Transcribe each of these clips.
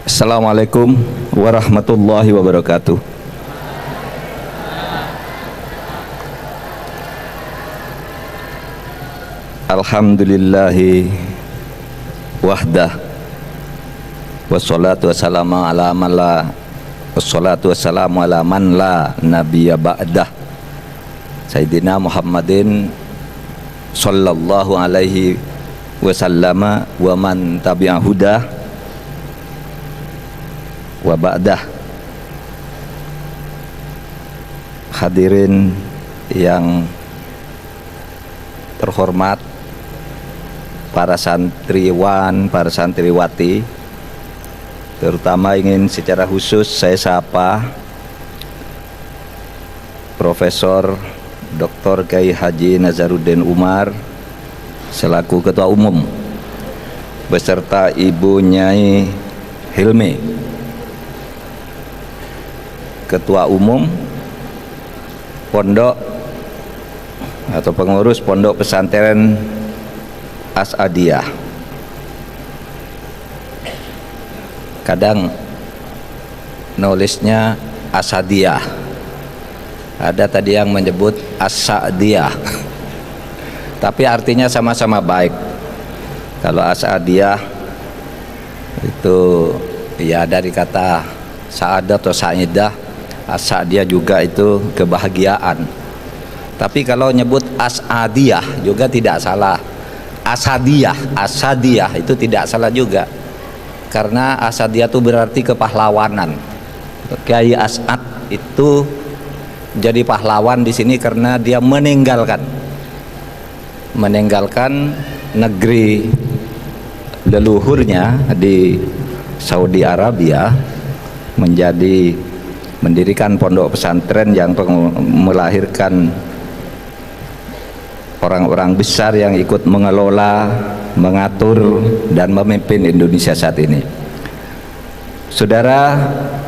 Assalamualaikum warahmatullahi wabarakatuh. Alhamdulillahi wahdah, wassalatu wassalamu ala man la wassalatu wassalamu ala man la nabiyya ba'dah, Sayyidina Muhammadin sallallahu alaihi wasallama wa man tabi'a hudah wa ba'dah. Hadirin yang terhormat, para santriwan, para santriwati, terutama ingin secara khusus saya sapa Profesor Dr. Kiai Haji Nazaruddin Umar selaku Ketua Umum beserta Ibu Nyai Hilmi, Ketua Umum Pondok atau pengurus Pondok Pesantren As-Adiyah. Kadang nulisnya Asadiyah, ada tadi yang menyebut As-Sa'diyah tapi artinya sama-sama baik. Kalau As-Adiyah itu ya dari kata sa'adah atau sa'idah, As-Sa'diyah juga itu kebahagiaan. Tapi kalau nyebut As-Adiyah juga tidak salah. Asadiyah itu tidak salah juga, karena Asadiyah itu berarti kepahlawanan. Kiai As'ad itu jadi pahlawan di sini karena dia meninggalkan negeri leluhurnya di Saudi Arabia, mendirikan pondok pesantren yang melahirkan orang-orang besar yang ikut mengelola, mengatur, dan memimpin Indonesia saat ini. Saudara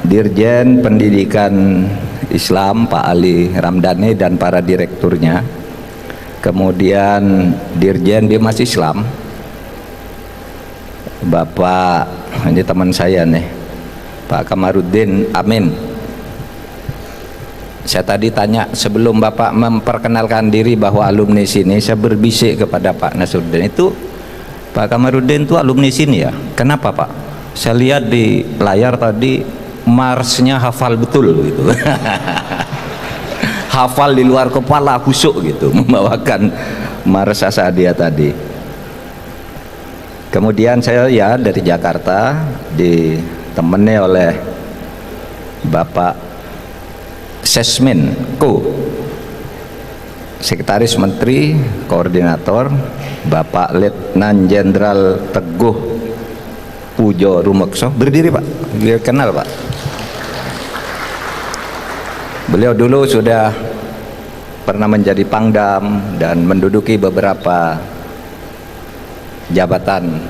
Dirjen Pendidikan Islam Pak Ali Ramdhani dan para direkturnya, kemudian Dirjen Bimas Islam Bapak, ini teman saya nih, Pak Kamarudin Amin. Saya tadi tanya sebelum Bapak memperkenalkan diri bahwa alumni sini, saya berbisik kepada Pak Nasruddin, itu Pak Kamarudin itu alumni sini ya? Kenapa Pak? Saya lihat di layar tadi marsnya hafal betul gitu. Hafal di luar kepala, khusyuk gitu membawakan mars As-Adiyah tadi. Kemudian saya ya dari Jakarta ditemani oleh Bapak Sesmin Ko, Sekretaris Menteri Koordinator, Bapak Letnan Jenderal Teguh Pujo Rumekso. Berdiri Pak, biar kenal Pak. Beliau dulu sudah pernah menjadi Pangdam dan menduduki beberapa jabatan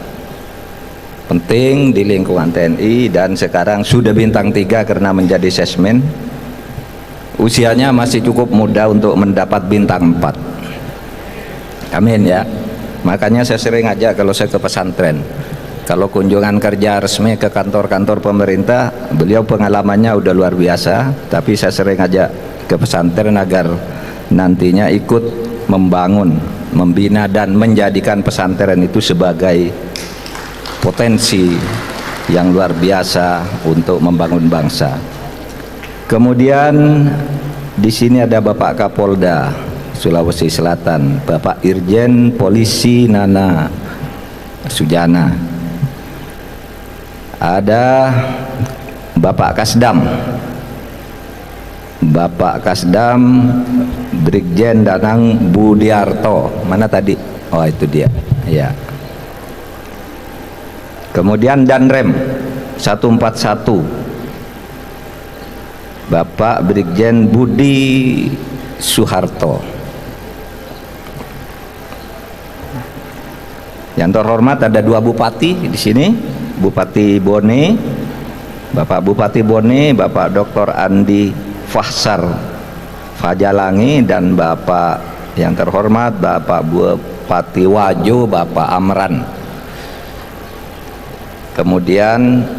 penting di lingkungan TNI, dan sekarang sudah bintang 3 karena menjadi Sesmin. Usianya masih cukup muda untuk mendapat bintang 4. Amin ya. Makanya saya sering aja kalau saya ke pesantren, kalau kunjungan kerja resmi ke kantor-kantor pemerintah, beliau pengalamannya udah luar biasa, tapi saya sering aja ke pesantren agar nantinya ikut membangun, membina, dan menjadikan pesantren itu sebagai potensi yang luar biasa untuk membangun bangsa. Kemudian di sini ada Bapak Kapolda Sulawesi Selatan, Bapak Irjen Polisi Nana Sujana. Ada Bapak Kasdam Brigjen Danang Budiarto. Mana tadi? Oh itu dia. Ya. Kemudian Danrem 141 Bapak Brigjen Budi Suharto. Yang terhormat ada 2 bupati di sini, Bupati Bone, Bapak Bupati Bone, Bapak Dr. Andi Fahsar Fajalangi, dan Bapak yang terhormat Bapak Bupati Wajo, Bapak Amran. Kemudian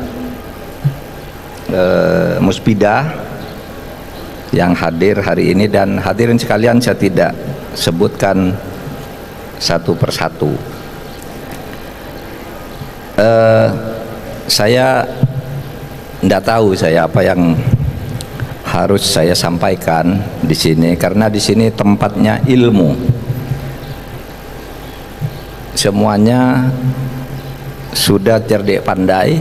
Muspidah yang hadir hari ini, dan hadirin sekalian saya tidak sebutkan satu persatu. Saya tidak tahu saya apa yang harus saya sampaikan di sini, karena di sini tempatnya ilmu. Semuanya sudah cerdik pandai.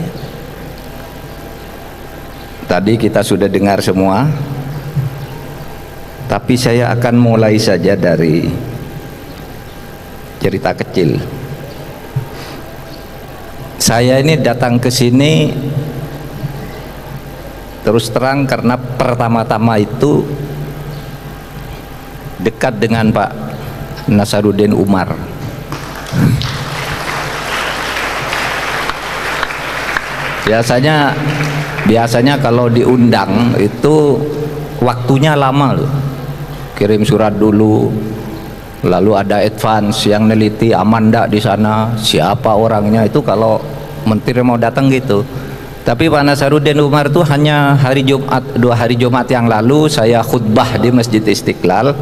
Tadi kita sudah dengar semua. Tapi saya akan mulai saja dari cerita kecil. Saya ini datang ke sini terus terang karena pertama-tama itu dekat dengan Pak Nasaruddin Umar. Biasanya kalau diundang itu waktunya lama loh. Kirim surat dulu, lalu ada advance yang neliti aman ndak di sana, siapa orangnya, itu kalau menteri mau datang gitu. Tapi Pak Nasaruddin Umar itu hanya hari Jumat, 2 hari Jumat yang lalu saya khutbah di Masjid Istiqlal.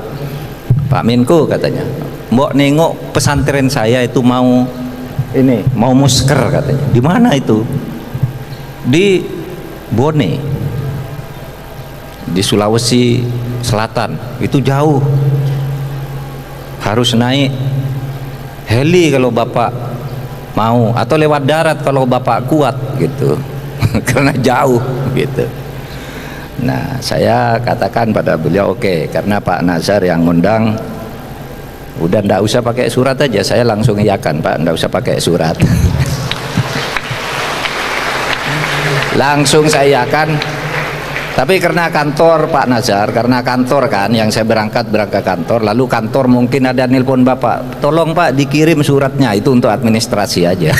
Pak Menko katanya, "Mbok nengok pesantren saya itu mau musker," katanya. Di mana itu? Di Bone, di Sulawesi Selatan. Itu jauh, harus naik heli kalau Bapak mau, atau lewat darat kalau Bapak kuat gitu. Karena jauh gitu. Nah, saya katakan pada beliau, oke, karena Pak Nazar yang ngundang, udah ndak usah pakai surat aja. Saya langsung iyakan, Pak, ndak usah pakai surat. Langsung saya iyakan. Tapi karena kantor Pak Nazar, karena kantor kan yang saya berangkat kantor, lalu kantor mungkin ada nelpon Bapak, tolong Pak dikirim suratnya, itu untuk administrasi aja.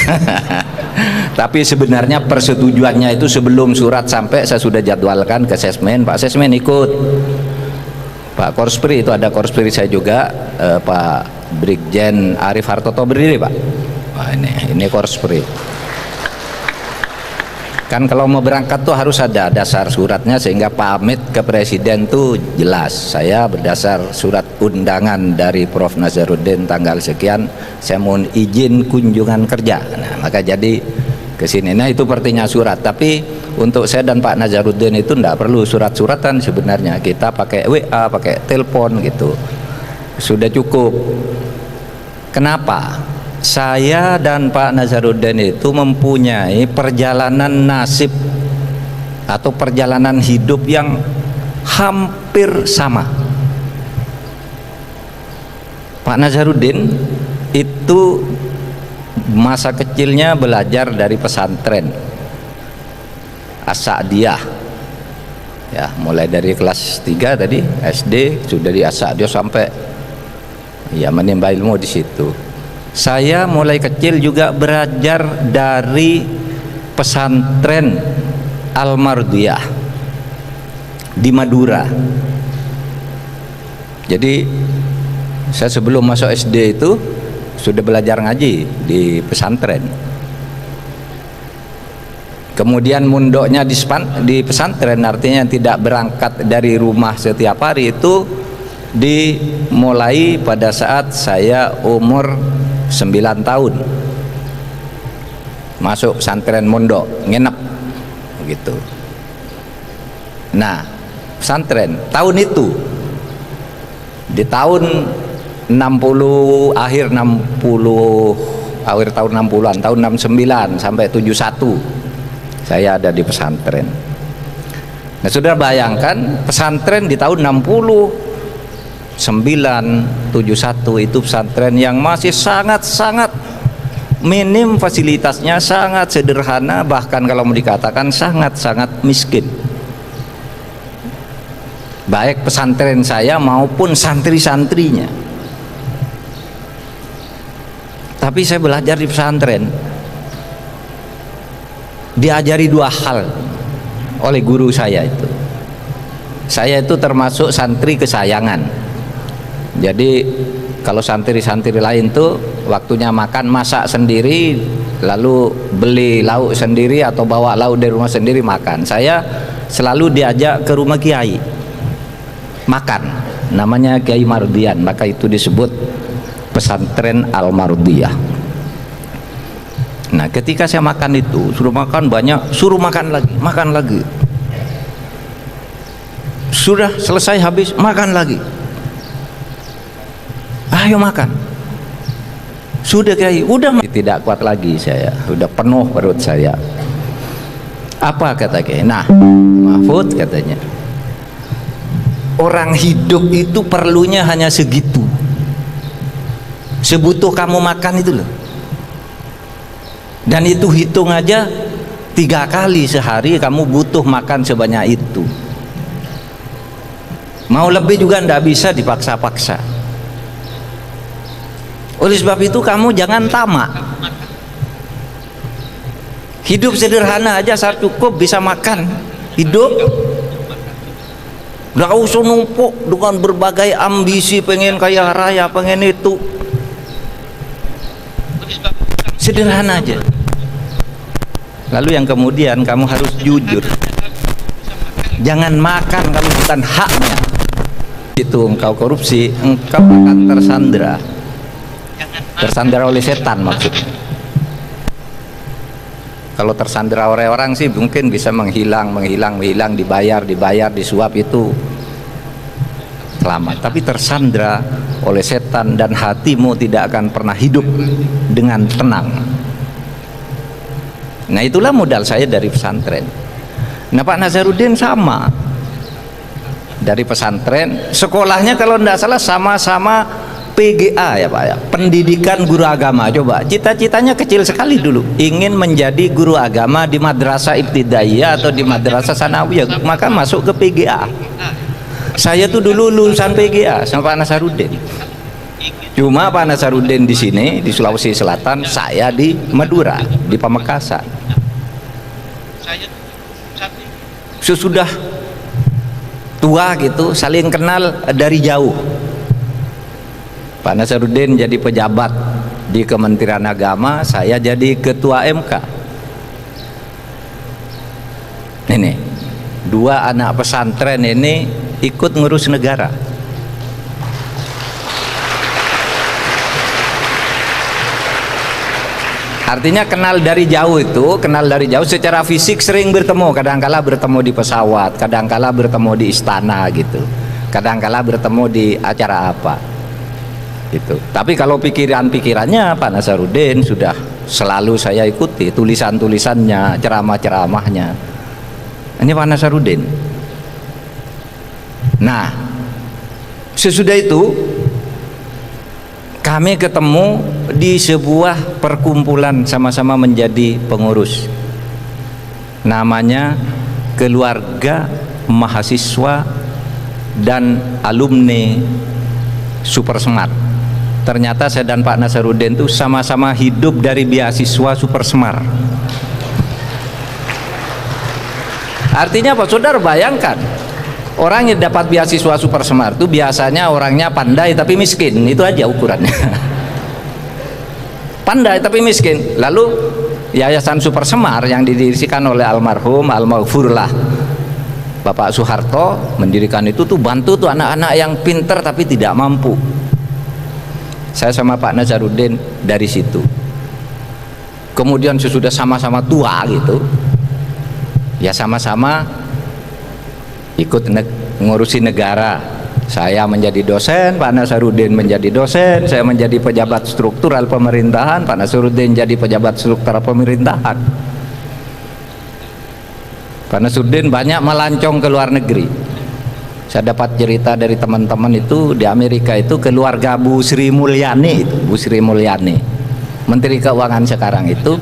Tapi sebenarnya persetujuannya itu sebelum surat sampai saya sudah jadwalkan ke Sesmen. Pak Sesmen ikut, Pak Korspri, itu ada Korspri saya juga, Pak Brigjen Arif Hartoto berdiri, Pak. Wah, ini Korspri. Kan kalau mau berangkat tuh harus ada dasar suratnya, sehingga pamit ke presiden tuh jelas. Saya berdasar surat undangan dari Prof. Nasaruddin tanggal sekian, saya mohon izin kunjungan kerja. Nah, maka jadi ke sini. Nah, itu artinya surat. Tapi untuk saya dan Pak Nasaruddin itu enggak perlu surat-suratan sebenarnya. Kita pakai WA, pakai telepon gitu. Sudah cukup. Kenapa? Saya dan Pak Nasaruddin itu mempunyai perjalanan nasib atau perjalanan hidup yang hampir sama. Pak Nasaruddin itu masa kecilnya belajar dari pesantren As-Sa'diyah, ya, mulai dari kelas 3 tadi SD sudah di As-Sa'diyah sampai ya menimba ilmu di situ. Saya mulai kecil juga belajar dari pesantren Al-Mardiyah di Madura. Jadi saya sebelum masuk SD itu sudah belajar ngaji di pesantren. Kemudian mundoknya di pesantren, artinya tidak berangkat dari rumah setiap hari, itu dimulai pada saat saya umur 9 tahun. Masuk pesantren mondok, nginep begitu. Nah, pesantren tahun itu di tahun 60, akhir tahun 60-an, tahun 69 sampai 71 saya ada di pesantren. Nah, sudah bayangkan pesantren di tahun 69-71 itu pesantren yang masih sangat-sangat minim fasilitasnya, sangat sederhana, bahkan kalau mau dikatakan sangat-sangat miskin. Baik pesantren saya maupun santri-santrinya. Tapi saya belajar di pesantren, diajari 2 hal oleh guru saya itu. Saya itu termasuk santri kesayangan. Jadi kalau santri-santri lain tuh waktunya makan masak sendiri, lalu beli lauk sendiri atau bawa lauk dari rumah sendiri makan. Saya selalu diajak ke rumah kiai makan, namanya Kiai Mardian, maka itu disebut pesantren Al-Mardiyah. Nah, ketika saya makan itu, suruh makan banyak, suruh makan lagi, sudah selesai habis, makan lagi, ayo makan, sudah Kiai, udah tidak kuat lagi saya, sudah penuh perut saya. Apa kata Kiai? Nah, Mahfud katanya, orang hidup itu perlunya hanya segitu, sebutuh kamu makan itu loh, dan itu hitung aja 3 kali sehari kamu butuh makan sebanyak itu. Mau lebih juga ndak bisa dipaksa-paksa. Oleh sebab itu kamu jangan tamak, hidup sederhana aja saat cukup bisa makan hidup. Nggak usah numpuk dengan berbagai ambisi, pengen kaya raya, pengen itu. Sederhana aja. Lalu yang kemudian kamu harus jujur. Jangan makan kalau bukan haknya. Itu engkau korupsi, engkau akan tersandra. Tersandra oleh setan maksudnya. Kalau tersandra oleh orang sih mungkin bisa menghilang, dibayar, disuap, itu selamat. Tapi tersandra oleh setan dan hatimu tidak akan pernah hidup dengan tenang. Nah, itulah modal saya dari pesantren. Nah, Pak Nazarudin sama dari pesantren. Sekolahnya kalau tidak salah sama-sama PGA ya Pak ya, pendidikan guru agama. Coba, cita-citanya kecil sekali dulu, ingin menjadi guru agama di madrasah ibtidaiyah atau di madrasah sanawiyah, maka masuk ke PGA. Saya tuh dulu lulusan PGA sama Pak Nazarudin. Cuma Pak Nazarudin di sini di Sulawesi Selatan, saya di Madura, di Pamekasan. Sesudah tua gitu, saling kenal dari jauh. Pak Nazarudin jadi pejabat di Kementerian Agama, saya jadi ketua MK. Ini 2 anak pesantren ini ikut ngurus negara. Artinya kenal dari jauh secara fisik sering bertemu, kadangkala bertemu di pesawat, kadangkala bertemu di istana gitu, kadangkala bertemu di acara apa gitu. Tapi kalau pikirannya Pak Nazarudin sudah selalu saya ikuti, tulisan-tulisannya, ceramah-ceramahnya. Ini Pak Nazarudin. Nah, sesudah itu kami ketemu di sebuah perkumpulan, sama-sama menjadi pengurus, namanya Keluarga Mahasiswa dan Alumni Super Smart. Ternyata saya dan Pak Nazarudin itu sama-sama hidup dari beasiswa Super Smart. Artinya apa? Saudara bayangkan, orang yang dapat beasiswa Super Smart itu biasanya orangnya pandai tapi miskin, itu aja ukurannya. Pandai tapi miskin. Lalu Yayasan Super Smart yang didirikan oleh almarhum almarhumlah Bapak Soeharto mendirikan itu tuh, bantu tuh anak-anak yang pinter tapi tidak mampu. Saya sama Pak Nazarudin dari situ. Kemudian sesudah sama-sama tua gitu, ya sama-sama ikut ngurusi negara. Saya menjadi dosen, Pak Nazarudin menjadi dosen, saya menjadi pejabat struktural pemerintahan, Pak Nazarudin jadi pejabat struktural pemerintahan. Pak Nazarudin banyak melancong ke luar negeri. Saya dapat cerita dari teman-teman itu di Amerika itu, keluarga Bu Sri Mulyani, Bu Sri Mulyani, Menteri Keuangan sekarang itu,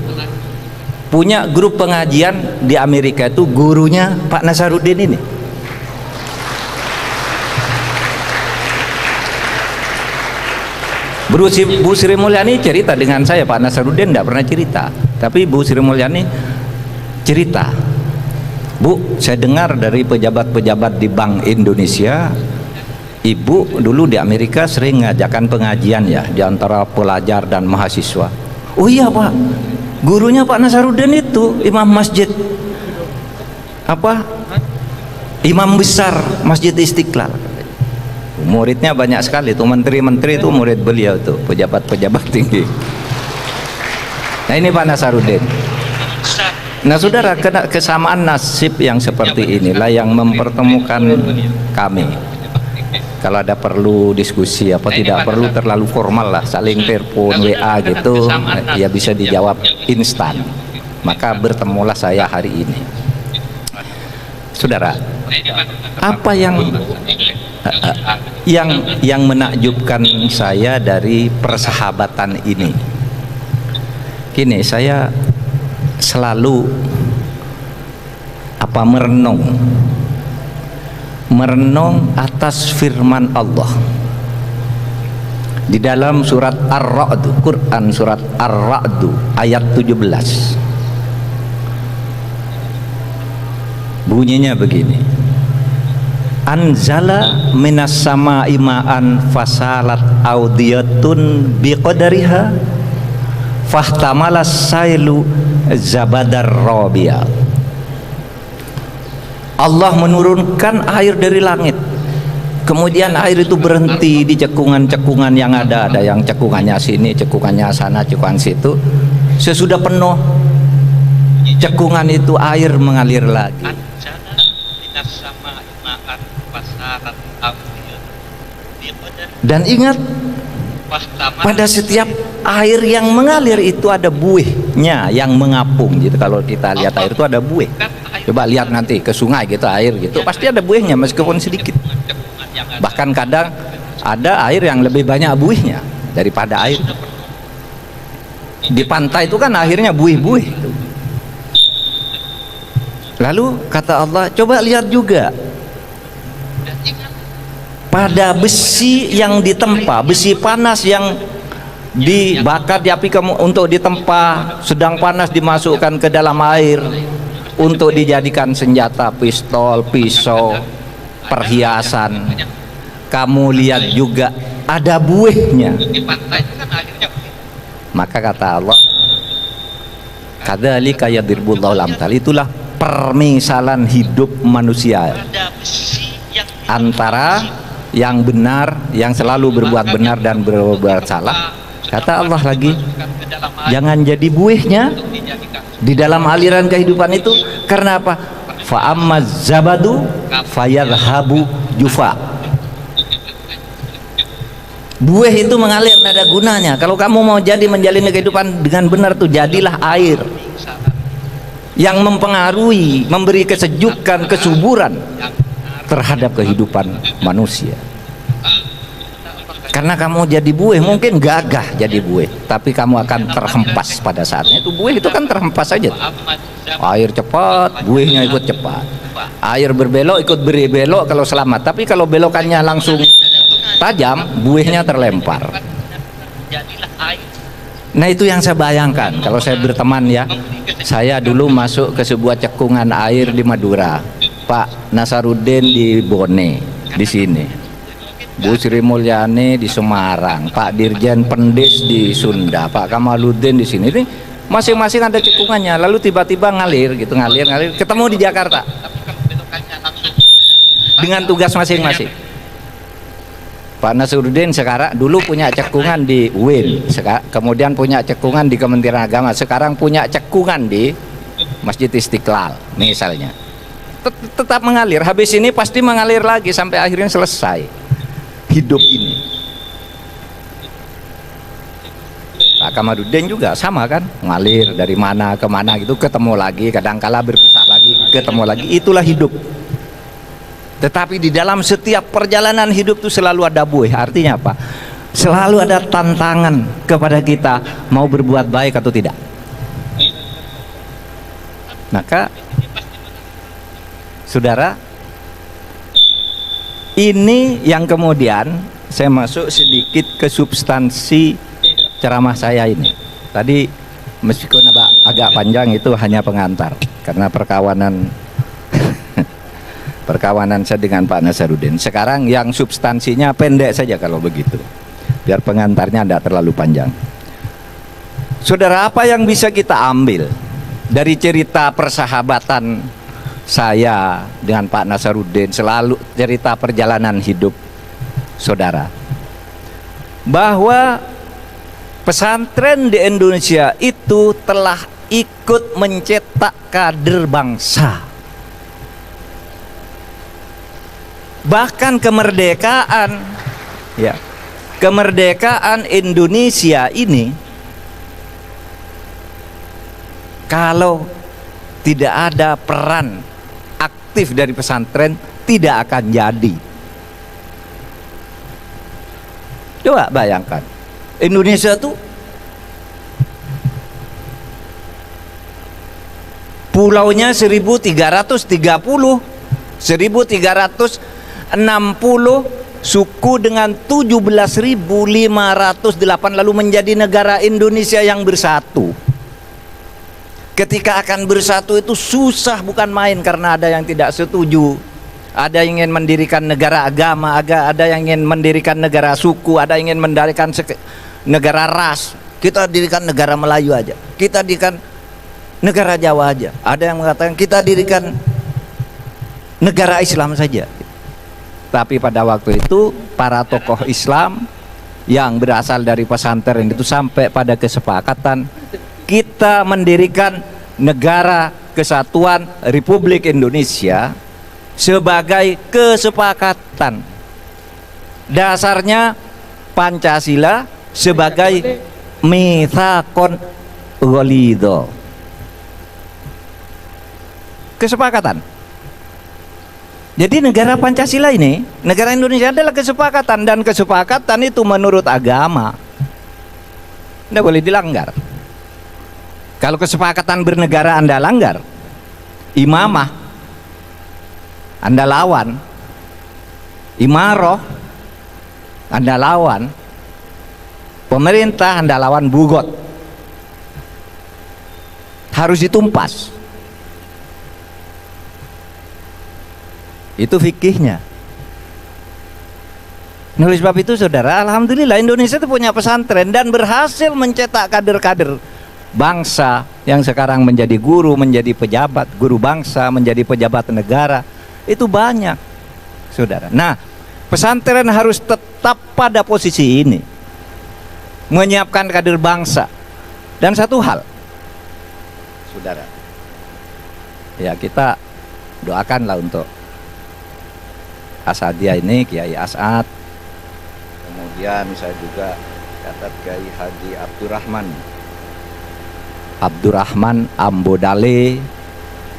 punya grup pengajian di Amerika itu, gurunya Pak Nazarudin ini. Bu Sri Mulyani cerita dengan saya, Pak Nazarudin tidak pernah cerita, tapi Bu Sri Mulyani cerita, Bu, saya dengar dari pejabat-pejabat di Bank Indonesia Ibu dulu di Amerika sering ngajakan pengajian ya di antara pelajar dan mahasiswa. Oh iya Pak, gurunya Pak Nasaruddin itu imam masjid apa? Imam besar Masjid Istiqlal. Muridnya banyak sekali tuh, menteri-menteri itu murid beliau tuh, pejabat-pejabat tinggi. Nah ini Pak Nasaruddin. Nah saudara, kesamaan nasib yang seperti inilah yang mempertemukan kami. Kalau ada perlu diskusi apa tidak perlu terlalu formal lah, saling telepon WA gitu ya bisa dijawab instan. Maka bertemulah saya hari ini. Saudara, apa yang menakjubkan saya dari persahabatan ini? Gini, saya selalu merenung atas firman Allah di dalam surat Ar-Ra'd, Quran surat Ar-Ra'd ayat 17. Bunyinya begini: anzala minas sama'i ma'an fasalat audiyatun biqadariha fahtamalas sailu zabadar rabiya. Allah menurunkan air dari langit, kemudian air itu berhenti di cekungan-cekungan yang ada yang cekungannya sini, cekungannya sana, cekungan situ. Sesudah penuh cekungan itu air mengalir lagi. Dan ingat, pada setiap air yang mengalir itu ada buihnya yang mengapung gitu. Kalau kita lihat air itu ada buih. Coba lihat nanti ke sungai gitu, air gitu pasti ada buihnya meskipun sedikit. Bahkan kadang ada air yang lebih banyak buihnya daripada air di pantai itu kan akhirnya buih-buih. Lalu kata Allah, coba lihat juga pada besi yang ditempa, besi panas yang dibakar di api untuk ditempa, sedang panas dimasukkan ke dalam air untuk dijadikan senjata, pistol, pisau, perhiasan. Kamu lihat juga ada buihnya. Maka kata Allah, kadzalika yadribullahu al-amthal, itulah permisalan hidup manusia antara yang benar, yang selalu berbuat benar dan berbuat salah. Kata Allah lagi, jangan jadi buihnya di dalam aliran kehidupan itu. Karena apa? Fa'ammaz zabadu fayadhabu jufa. Buih itu mengalir, tidak ada gunanya. Kalau kamu mau menjalani kehidupan dengan benar tuh, jadilah air yang mempengaruhi, memberi kesejukan, kesuburan terhadap kehidupan manusia. Karena kamu jadi buih, mungkin gagah jadi buih, tapi kamu akan terhempas pada saatnya. Itu buih itu kan terhempas saja. Air cepat, buihnya ikut cepat. Air berbelok, ikut beri belok kalau selamat. Tapi kalau belokannya langsung tajam, buihnya terlempar. Nah itu yang saya bayangkan kalau saya berteman ya. Saya dulu masuk ke sebuah cekungan air di Madura, Pak Nasaruddin di Bone di sini, Bu Sri Mulyani di Semarang, Pak Dirjen Pendis di Sunda, Pak Kamaluddin di sini. Ini masing-masing ada cekungannya. Lalu tiba-tiba ngalir gitu, ngalir ketemu di Jakarta dengan tugas masing-masing. Pak Nasaruddin sekarang dulu punya cekungan di UIN, kemudian punya cekungan di Kementerian Agama, sekarang punya cekungan di Masjid Istiqlal misalnya. Tetap mengalir, habis ini pasti mengalir lagi sampai akhirnya selesai hidup ini. Pak Kamaluddin juga sama kan, mengalir dari mana ke mana gitu, ketemu lagi, kadangkala berpisah lagi, ketemu lagi. Itulah hidup. Tetapi di dalam setiap perjalanan hidup itu selalu ada buih. Artinya apa? Selalu ada tantangan kepada kita mau berbuat baik atau tidak. Maka saudara, ini yang kemudian saya masuk sedikit ke substansi ceramah saya ini. Tadi meskipun agak panjang itu hanya pengantar karena perkawanan perkawanan saya dengan Pak Nasaruddin. Sekarang yang substansinya pendek saja kalau begitu, biar pengantarnya tidak terlalu panjang. Saudara, apa yang bisa kita ambil dari cerita persahabatan saya dengan Pak Nasaruddin, selalu cerita perjalanan hidup saudara, bahwa pesantren di Indonesia itu telah ikut mencetak kader bangsa. Bahkan kemerdekaan, ya, kemerdekaan Indonesia ini, kalau tidak ada peran aktif dari pesantren, tidak akan jadi. Coba bayangkan, Indonesia tuh pulaunya 1330, 1360 suku dengan 17.508, lalu menjadi negara Indonesia yang bersatu. Ketika akan bersatu itu susah bukan main, karena ada yang tidak setuju, ada yang ingin mendirikan negara agama, ada yang ingin mendirikan negara suku, ada yang ingin mendirikan negara ras. Kita dirikan negara Melayu aja, kita dirikan negara Jawa aja. Ada yang mengatakan kita dirikan negara Islam saja. Tapi pada waktu itu para tokoh Islam yang berasal dari pesantren itu sampai pada kesepakatan kita mendirikan negara kesatuan Republik Indonesia sebagai kesepakatan. Dasarnya Pancasila sebagai mitsaqon ghalidho, kesepakatan. Jadi negara Pancasila ini, negara Indonesia adalah kesepakatan, dan kesepakatan itu menurut agama tidak boleh dilanggar. Kalau kesepakatan bernegara Anda langgar, imamah Anda lawan, imaroh Anda lawan, pemerintah Anda lawan, bugot, harus ditumpas. Itu fikihnya. Nah, oleh sebab itu saudara, alhamdulillah Indonesia itu punya pesantren dan berhasil mencetak kader-kader bangsa yang sekarang menjadi guru, menjadi pejabat, guru bangsa, menjadi pejabat negara. Itu banyak saudara. Nah, pesantren harus tetap pada posisi ini, menyiapkan kader bangsa. Dan satu hal saudara, ya, kita doakanlah untuk Asadiah ini, Kiai As'ad. Kemudian saya juga catat Kiai Haji Abdurrahman Ambodale,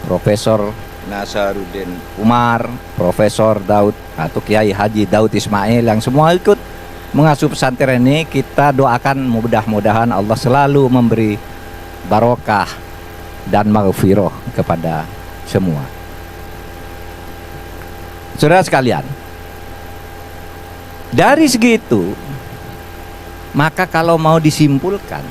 Profesor Nasaruddin Umar, Profesor Daud atau Kiai Haji Daud Ismail, yang semua ikut mengasuh pesantren ini. Kita doakan mudah-mudahan Allah selalu memberi barokah dan maghfirah kepada semua. Saudara sekalian, dari segitu, maka kalau mau disimpulkan,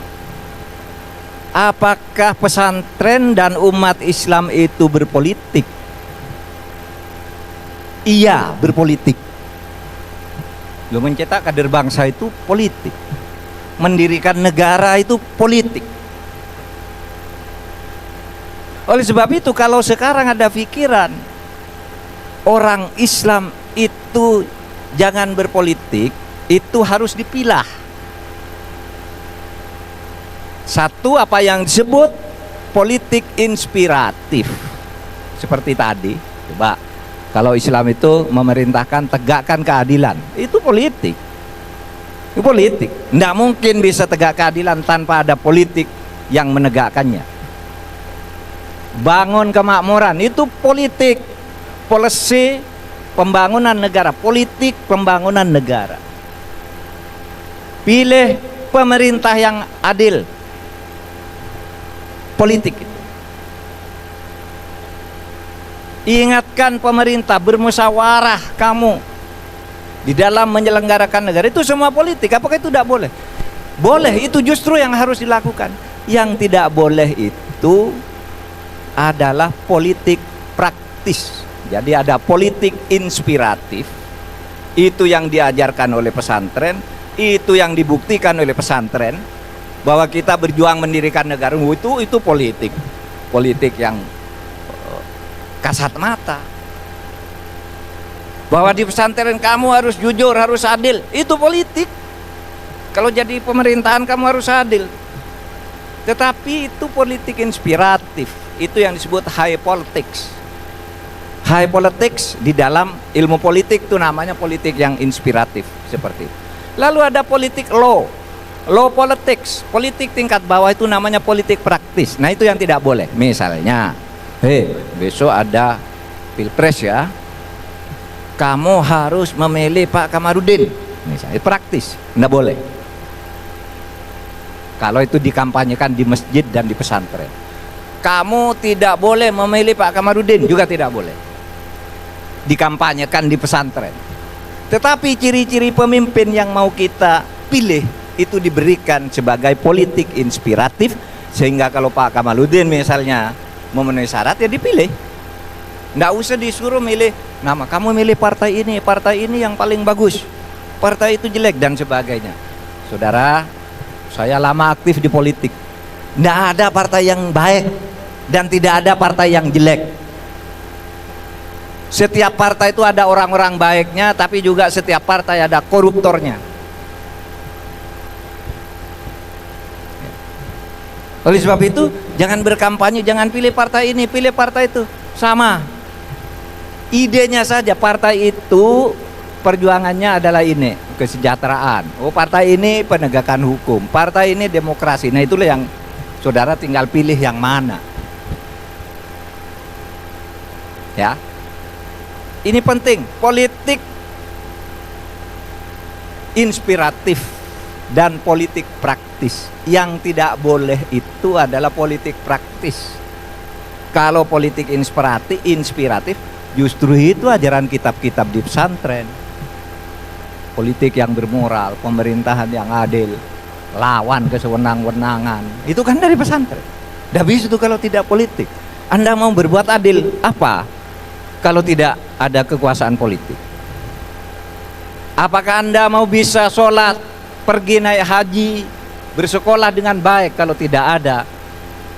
apakah pesantren dan umat Islam itu berpolitik? Iya, berpolitik. Lo mencetak kader bangsa itu politik, mendirikan negara itu politik. Oleh sebab itu, kalau sekarang ada pikiran orang Islam itu jangan berpolitik, itu harus dipilah. Satu, apa yang disebut politik inspiratif, seperti tadi. Coba, kalau Islam itu memerintahkan tegakkan keadilan, itu politik. Itu politik. Tidak mungkin bisa tegak keadilan tanpa ada politik yang menegakkannya. Bangun kemakmuran, itu politik. Polisi pembangunan negara, politik pembangunan negara. Pilih pemerintah yang adil, politik. Ingatkan pemerintah, bermusyawarah kamu di dalam menyelenggarakan negara, itu semua politik. Apakah itu tidak boleh? Boleh, itu justru yang harus dilakukan. Yang tidak boleh itu adalah politik praktis, Jadi ada politik inspiratif, itu yang diajarkan oleh pesantren, itu yang dibuktikan oleh pesantren, bahwa kita berjuang mendirikan negara. Itu politik yang kasat mata. Bahwa di pesantren kamu harus jujur, harus adil, itu politik. Kalau jadi pemerintahan kamu harus adil. Tetapi itu politik inspiratif, itu yang disebut high politics. High politics di dalam ilmu politik itu namanya politik yang inspiratif, seperti itu. Lalu ada politik low politics, politik tingkat bawah, itu namanya politik praktis. Nah, itu yang tidak boleh. Misalnya, besok ada pilpres ya, kamu harus memilih Pak Kamarudin, misalnya, praktis, tidak boleh. Kalau itu dikampanyekan di masjid dan di pesantren. Kamu tidak boleh memilih Pak Kamarudin, juga tidak boleh dikampanyekan di pesantren. Tetapi ciri-ciri pemimpin yang mau kita pilih itu diberikan sebagai politik inspiratif, sehingga kalau Pak Kamarudin misalnya memenuhi syarat, ya dipilih. Nggak usah disuruh milih nama, kamu milih partai ini yang paling bagus, partai itu jelek, dan sebagainya. Saudara, saya lama aktif di politik, nggak ada partai yang baik dan tidak ada partai yang jelek. Setiap partai itu ada orang-orang baiknya, tapi juga setiap partai ada koruptornya. Oleh sebab itu, jangan berkampanye, jangan pilih partai ini, pilih partai itu. Sama idenya saja, partai itu perjuangannya adalah ini, kesejahteraan. Oh, partai ini penegakan hukum, partai ini demokrasi. Nah, itulah yang saudara tinggal pilih yang mana. Ya, ini penting. Politik inspiratif dan politik praktis. Yang tidak boleh itu adalah politik praktis. Kalau politik inspiratif, justru itu ajaran kitab-kitab di pesantren. Politik yang bermoral, pemerintahan yang adil, lawan kesewenang-wenangan, itu kan dari pesantren. Tidak bisa itu kalau tidak politik. Anda mau berbuat adil apa kalau tidak ada kekuasaan politik? Apakah Anda mau bisa sholat, pergi naik haji, bersekolah dengan baik kalau tidak ada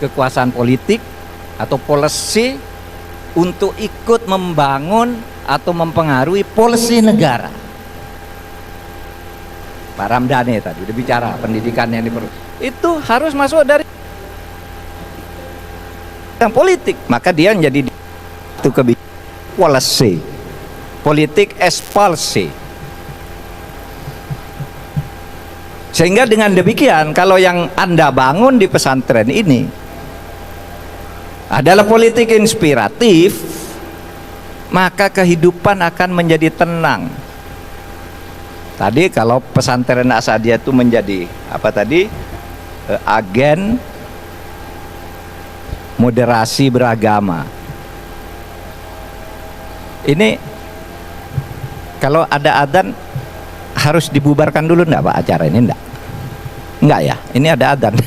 kekuasaan politik atau policy untuk ikut membangun atau mempengaruhi polisi negara? Pak Ramdhani tadi udah bicara pendidikan yang diperlukan, itu harus masuk dari yang politik. Maka dia menjadi itu kebijakan policy, politik expulsi. Sehingga dengan demikian, kalau yang Anda bangun di pesantren ini adalah politik inspiratif, maka kehidupan akan menjadi tenang. Tadi kalau pesantren Asadiyah itu menjadi apa tadi? Agen moderasi beragama. Ini kalau ada adzan harus dibubarkan dulu enggak Pak acara ini? Enggak ya? Ini ada adzan.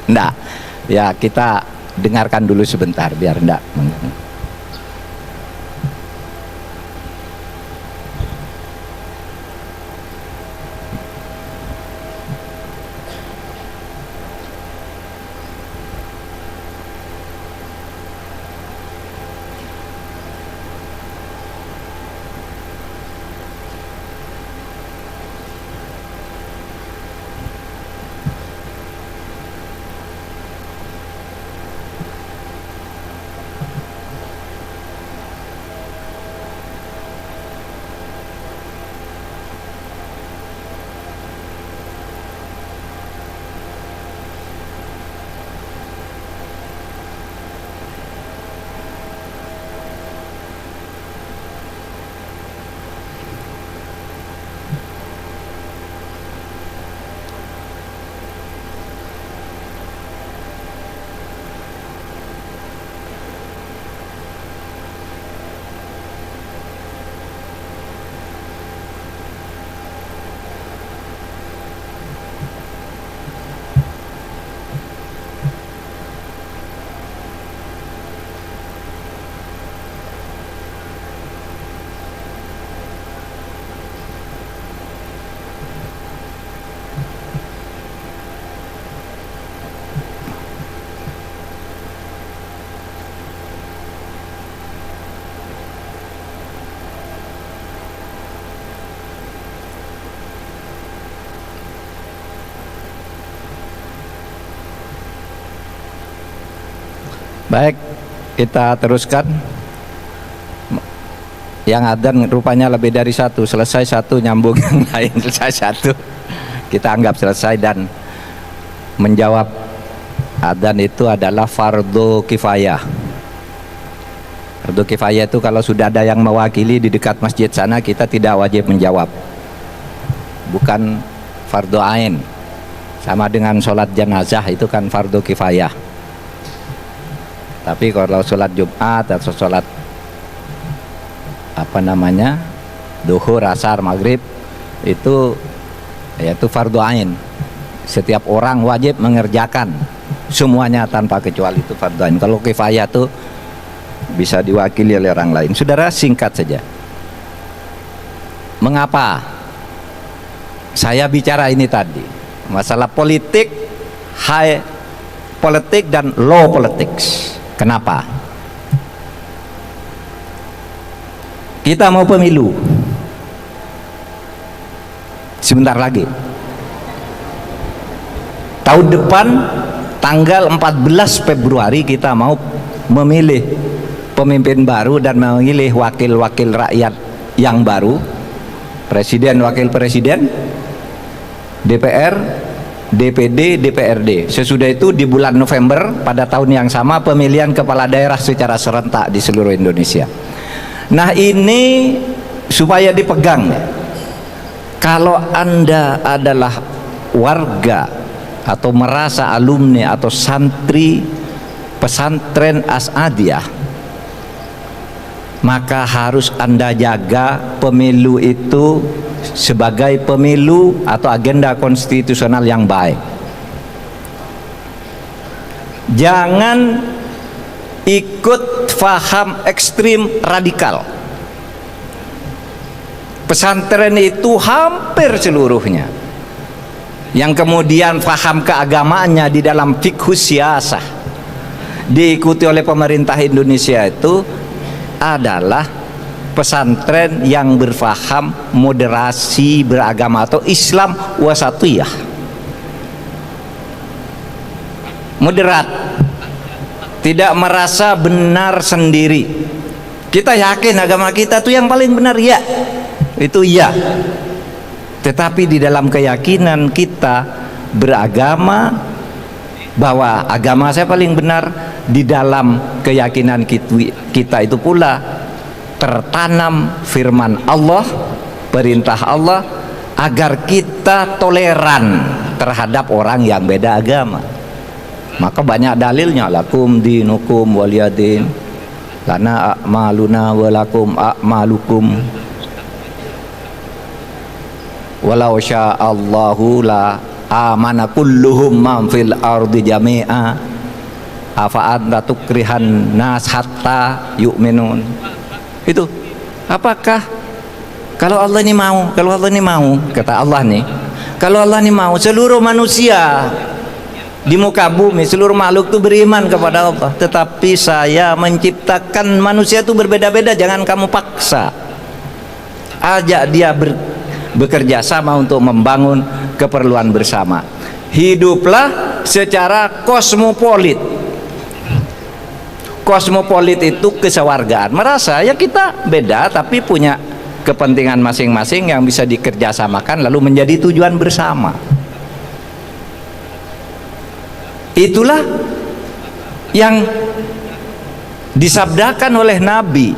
Enggak. Ya, kita dengarkan dulu sebentar biar enggak mengganggu. Baik, kita teruskan. Yang adzan rupanya lebih dari satu, selesai satu nyambung yang lain, selesai satu kita anggap selesai. Dan menjawab adzan itu adalah fardu kifayah. Fardu kifayah itu kalau sudah ada yang mewakili di dekat masjid sana, kita tidak wajib menjawab, bukan fardu ain. Sama dengan sholat jenazah itu kan fardu kifayah. Tapi kalau sholat Jumat atau sholat duhur, asar, maghrib itu yaitu fardu ain. Setiap orang wajib mengerjakan semuanya tanpa kecuali, itu fardu ain. Kalau kifayah itu bisa diwakili oleh orang lain. Saudara, singkat saja, mengapa saya bicara ini tadi, masalah politik, high politik dan low politics. Kenapa? Kita mau pemilu sebentar lagi, tahun depan tanggal 14 Februari kita mau memilih pemimpin baru dan memilih wakil-wakil rakyat yang baru, presiden, wakil presiden, DPR, DPD, DPRD. Sesudah itu di bulan November pada tahun yang sama pemilihan kepala daerah secara serentak di seluruh Indonesia. Nah, ini supaya dipegang. Kalau Anda adalah warga atau merasa alumni atau santri pesantren As'adiyah, maka harus Anda jaga pemilu itu sebagai pemilu atau agenda konstitusional yang baik. Jangan ikut faham ekstrim radikal. Pesantren itu hampir seluruhnya yang kemudian faham keagamaannya di dalam fiqh siyasah diikuti oleh pemerintah Indonesia itu adalah pesantren yang berfaham moderasi beragama atau Islam wasatiyah, moderat, tidak merasa benar sendiri. Kita yakin agama kita itu yang paling benar, ya, itu ya. Tetapi di dalam keyakinan kita beragama bahwa agama saya paling benar, di dalam keyakinan kita itu pula tertanam firman Allah, perintah Allah agar kita toleran terhadap orang yang beda agama. Maka banyak dalilnya, lakum dinukum waliyadin, lana a'maluna walakum a'malukum, walau sya'allahu la amana kulluhum man fil ardi jami'a afa anta tukrihan nas hatta yu'minun. Itu apakah kalau Allah ini mau, kalau Allah ini mau, kata Allah nih, kalau Allah ini mau seluruh manusia di muka bumi, seluruh makhluk itu beriman kepada Allah, tetapi saya menciptakan manusia itu berbeda-beda, jangan kamu paksa, ajak dia bekerja sama untuk membangun keperluan bersama. Hiduplah secara kosmopolit. Kosmopolit itu kesewargaan, merasa ya kita beda tapi punya kepentingan masing-masing yang bisa dikerjasamakan lalu menjadi tujuan bersama. Itulah yang disabdakan oleh Nabi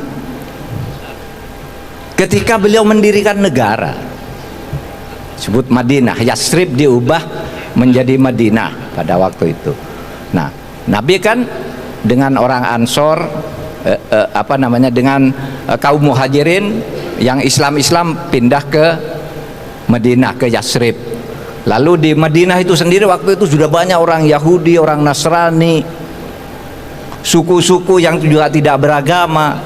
ketika beliau mendirikan negara. Sebut Madinah, Yasrib diubah menjadi Madinah pada waktu itu. Nah, Nabi kan dengan orang Ansor, dengan kaum Muhajirin yang Islam pindah ke Madinah, ke Yasrib. Lalu di Madinah itu sendiri waktu itu sudah banyak orang Yahudi, orang Nasrani, suku-suku yang juga tidak beragama,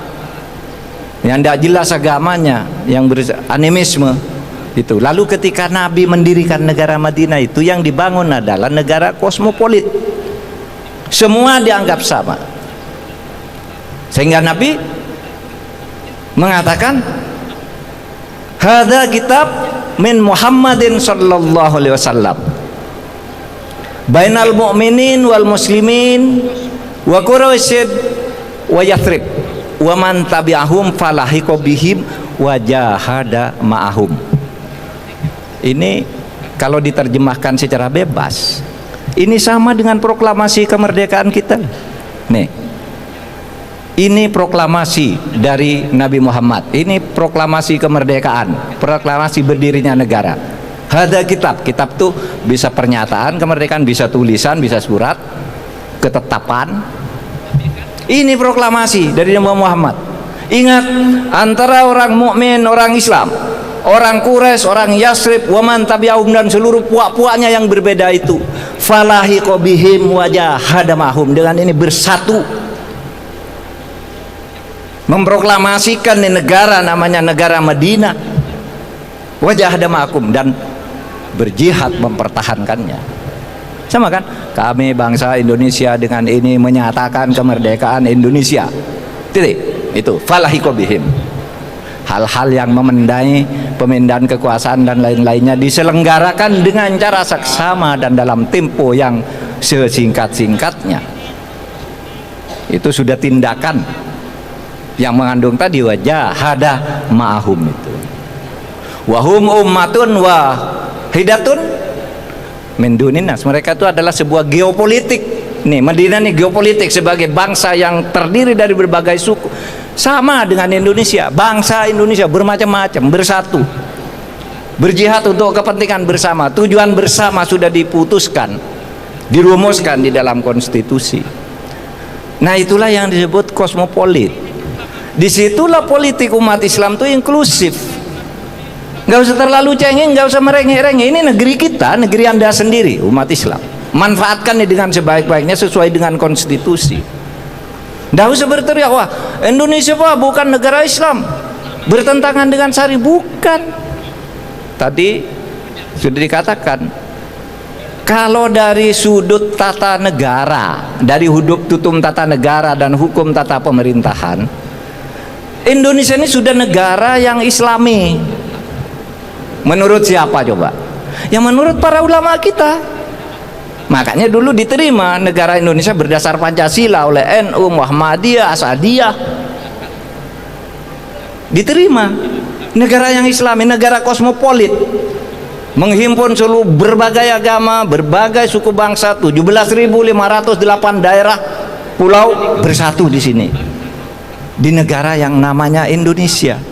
yang tidak jelas agamanya, yang animisme itu. Lalu ketika Nabi mendirikan negara Madinah itu, yang dibangun adalah negara kosmopolit, semua dianggap sama, sehingga Nabi mengatakan hadza kitab min Muhammadin sallallahu alaihi wasallam bainal mu'minin wal muslimin wa Quraisy wa Yathrib wa man tabi'ahum falahiqa bihim wa jahada ma'ahum. Ini kalau diterjemahkan secara bebas, ini sama dengan proklamasi kemerdekaan kita. Nih, ini proklamasi dari Nabi Muhammad, ini proklamasi kemerdekaan, proklamasi berdirinya negara. Ada kitab tuh bisa pernyataan kemerdekaan, bisa tulisan, bisa surat, ketetapan. Ini proklamasi dari Nabi Muhammad. Ingat, antara orang mukmin, orang Islam, orang Quraisy, orang Yathrib, waman tabi'ahum, dan seluruh puak-puaknya yang berbeda itu, falahiqa bihim wa jahada ma'hum, dengan ini bersatu memproklamasikan di negara namanya negara Madinah, wa jahada ma'akum, dan berjihad mempertahankannya. Sama kan? Kami bangsa Indonesia dengan ini menyatakan kemerdekaan Indonesia. Titik. Itu falahiqa bihim. Hal-hal yang memendai pemindahan kekuasaan dan lain-lainnya diselenggarakan dengan cara saksama dan dalam tempo yang sesingkat-singkatnya. Itu sudah tindakan yang mengandung tadi wajah hada ma'ahum itu. Wahum ummatun wahidatun min dunin nas. Mereka itu adalah sebuah geopolitik. Nih, Madinah nih geopolitik sebagai bangsa yang terdiri dari berbagai suku. Sama dengan Indonesia, bangsa Indonesia bermacam-macam, bersatu, berjihad untuk kepentingan bersama. Tujuan bersama sudah diputuskan, dirumuskan di dalam konstitusi. Nah, itulah yang disebut kosmopolit. Disitulah politik umat Islam itu inklusif. Nggak usah terlalu cengeng, nggak usah merengek-rengek. Ini negeri kita, negeri Anda sendiri, umat Islam. Manfaatkan dengan sebaik-baiknya sesuai dengan konstitusi. Nggak usah berteriak, wah Indonesia Pak bukan negara Islam, bertentangan dengan syari. Bukan. Tadi sudah dikatakan, kalau dari sudut tata negara, dari sudut tutum tata negara dan hukum tata pemerintahan, Indonesia ini sudah negara yang Islami. Menurut siapa coba? Ya menurut para ulama kita. Makanya dulu diterima negara Indonesia berdasar Pancasila oleh NU, Muhammadiyah, Asadiyah. Diterima negara yang Islami, negara kosmopolit, menghimpun seluruh berbagai agama, berbagai suku bangsa, 17.508 daerah pulau bersatu di sini. Di negara yang namanya Indonesia.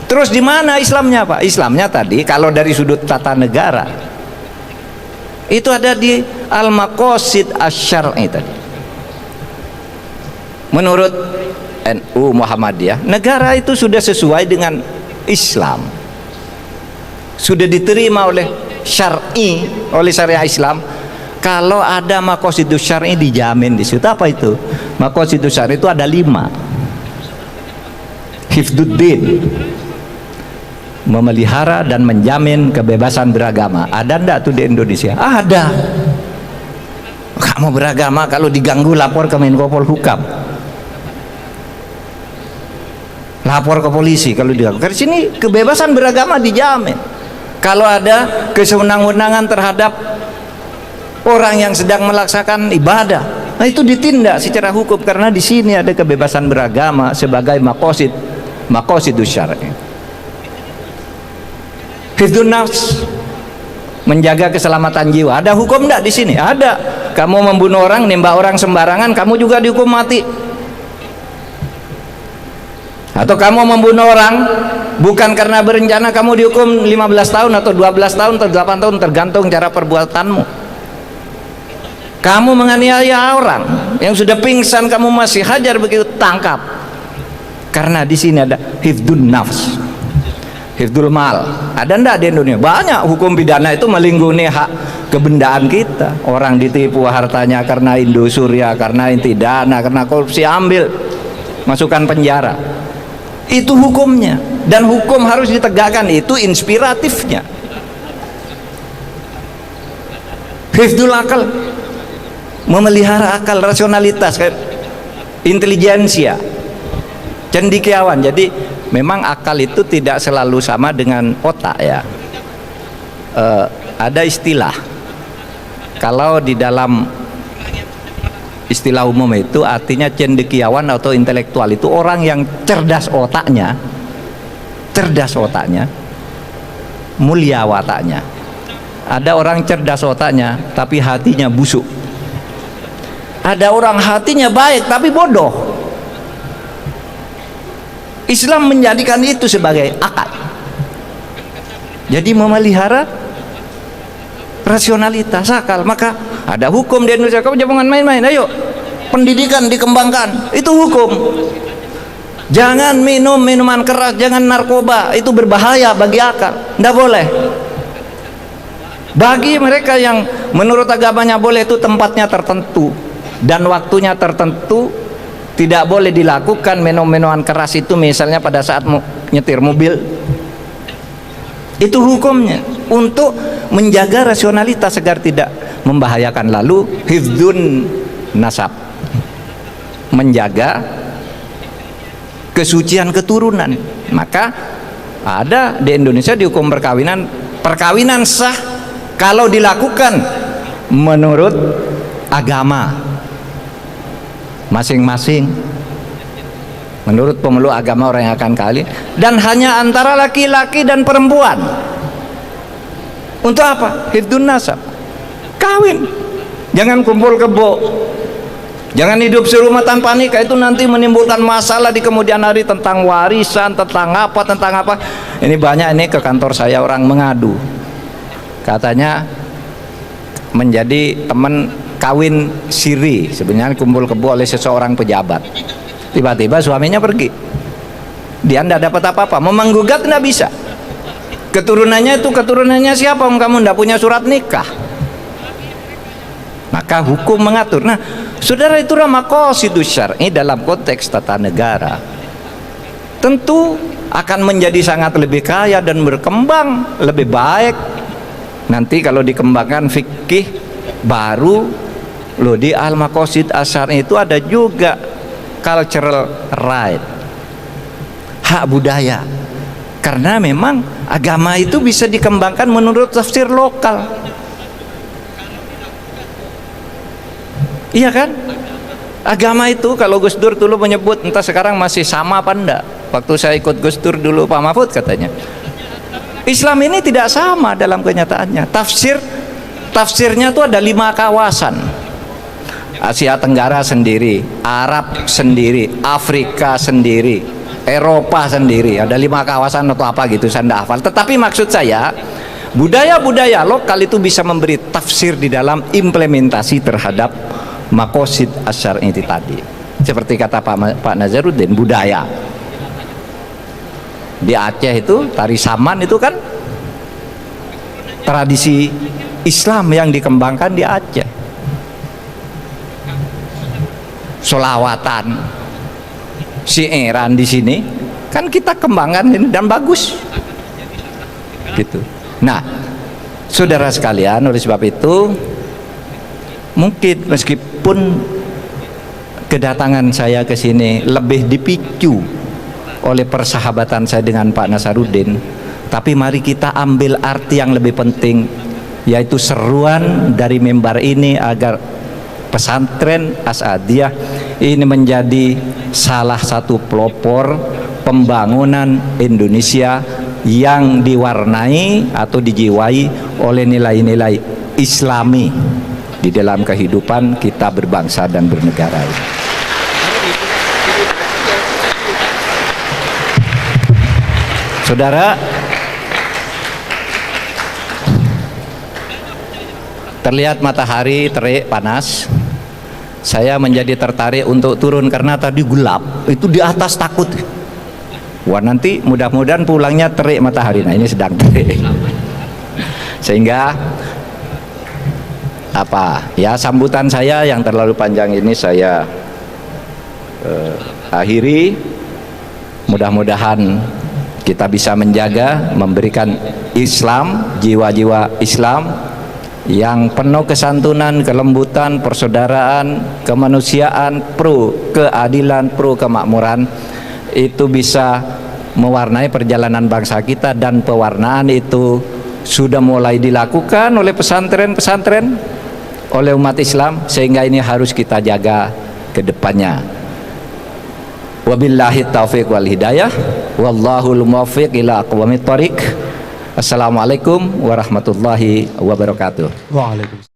Terus di mana Islamnya, Pak? Islamnya tadi kalau dari sudut tata negara itu ada di al-maqasid asy-syar'i tadi. Menurut NU Muhammadiyah, negara itu sudah sesuai dengan Islam, sudah diterima oleh syar'i, oleh syariah Islam. Kalau ada maqasidus syar'i dijamin di situ. Apa itu? Maqasidus syar'i itu ada 5. Hifdzuddin, memelihara dan menjamin kebebasan beragama. Ada enggak tuh di Indonesia? Ada. Kamu beragama kalau diganggu lapor ke Menko Polhukam, lapor ke polisi kalau diganggu. Karena sini kebebasan beragama dijamin. Kalau ada kesewenang-wenangan terhadap orang yang sedang melaksanakan ibadah, nah itu ditindak secara hukum karena di sini ada kebebasan beragama sebagai maqasidus syar'i. Hifdzun nafs, menjaga keselamatan jiwa. Ada hukum enggak di sini? Ada. Kamu membunuh orang, nembak orang sembarangan, kamu juga dihukum mati. Atau kamu membunuh orang bukan karena berencana, kamu dihukum 15 tahun atau 12 tahun atau 8 tahun tergantung cara perbuatanmu. Kamu menganiaya orang yang sudah pingsan, kamu masih hajar begitu, tangkap. Karena di sini ada hifdzun nafs, hifdzul mal. Ada ndak di Indonesia? Banyak. Hukum pidana itu melindungi hak kebendaan kita. Orang ditipu hartanya karena Indosuria, karena inti dana, karena korupsi, ambil, masukkan penjara. Itu hukumnya, dan hukum harus ditegakkan. Itu inspiratifnya. Hifdzul akal, memelihara akal, rasionalitas, intelijensia, cendekiawan. Jadi memang akal itu tidak selalu sama dengan otak ya. Ada istilah, kalau di dalam istilah umum itu artinya cendekiawan atau intelektual itu orang yang cerdas otaknya, mulia wataknya. Ada orang cerdas otaknya tapi hatinya busuk. Ada orang hatinya baik tapi bodoh. Islam menjadikan itu sebagai akal. Jadi memelihara rasionalitas akal. Maka ada hukum di Indonesia, kamu jangan main-main, ayo pendidikan dikembangkan, itu hukum. Jangan minum minuman keras, jangan narkoba, itu berbahaya bagi akal, tidak boleh. Bagi mereka yang menurut agamanya boleh, itu tempatnya tertentu dan waktunya tertentu. Tidak boleh dilakukan minum-minuman keras itu, misalnya pada saat nyetir mobil. Itu hukumnya untuk menjaga rasionalitas agar tidak membahayakan. Lalu hifdzun nasab, menjaga kesucian keturunan. Maka ada di Indonesia di hukum perkawinan sah kalau dilakukan menurut agama masing-masing, menurut pemeluk agama orang yang akan kawin, dan hanya antara laki-laki dan perempuan. Untuk apa? Hifdzun nasab, kawin, jangan kumpul kebo, jangan hidup serumah tanpa nikah. Itu nanti menimbulkan masalah di kemudian hari tentang warisan, tentang apa. Ini banyak ini ke kantor saya orang mengadu, katanya menjadi teman kawin siri, sebenarnya kumpul kebo oleh seseorang pejabat. Tiba-tiba suaminya pergi, dia tidak dapat apa-apa, mau menggugat tidak bisa. Keturunannya siapa? Kamu tidak punya surat nikah. Maka hukum mengatur. Nah, saudara, itu maqasidus syar'i dalam konteks tata negara. Tentu akan menjadi sangat lebih kaya dan berkembang lebih baik nanti kalau dikembangkan fikih baru. Loh, di al-maqasid asyari itu ada juga cultural right, hak budaya, karena memang agama itu bisa dikembangkan menurut tafsir lokal. Iya kan? Agama itu kalau Gus Dur dulu menyebut, entah sekarang masih sama apa enggak. Waktu saya ikut Gus Dur dulu, Pak Mahfud katanya Islam ini tidak sama dalam kenyataannya. Tafsirnya itu ada 5 kawasan. Asia Tenggara sendiri, Arab sendiri, Afrika sendiri, Eropa sendiri. Ada 5 kawasan atau apa gitu, saya tidak hafal. Tetapi maksud saya, budaya-budaya lokal itu bisa memberi tafsir di dalam implementasi terhadap maqasid asyari itu tadi. Seperti kata Pak Nazaruddin, budaya di Aceh itu tari saman itu kan tradisi Islam yang dikembangkan di Aceh. Solawatan, syairan di sini kan kita kembangkan ini dan bagus gitu. Nah, saudara sekalian, oleh sebab itu mungkin meskipun kedatangan saya ke sini lebih dipicu oleh persahabatan saya dengan Pak Nasaruddin, tapi mari kita ambil arti yang lebih penting, yaitu seruan dari mimbar ini agar pesantren As'adiyah ini menjadi salah satu pelopor pembangunan Indonesia yang diwarnai atau dijiwai oleh nilai-nilai Islami di dalam kehidupan kita berbangsa dan bernegara ini. Saudara, terlihat matahari terik panas, saya menjadi tertarik untuk turun karena tadi gelap, itu di atas takut. Wah, nanti mudah-mudahan pulangnya terik matahari. Nah, ini sedang terik. Sehingga sambutan saya yang terlalu panjang ini saya akhiri. Mudah-mudahan kita bisa menjaga, memberikan Islam, jiwa-jiwa Islam yang penuh kesantunan, kelembutan, persaudaraan, kemanusiaan, pro keadilan, pro kemakmuran, itu bisa mewarnai perjalanan bangsa kita. Dan pewarnaan itu sudah mulai dilakukan oleh pesantren-pesantren oleh umat Islam, sehingga ini harus kita jaga ke depannya. Wabillahi taufiq wal hidayah, wallahul muwaffiq ila aqwamit thoriq. Assalamualaikum warahmatullahi wabarakatuh. Waalaikumsalam.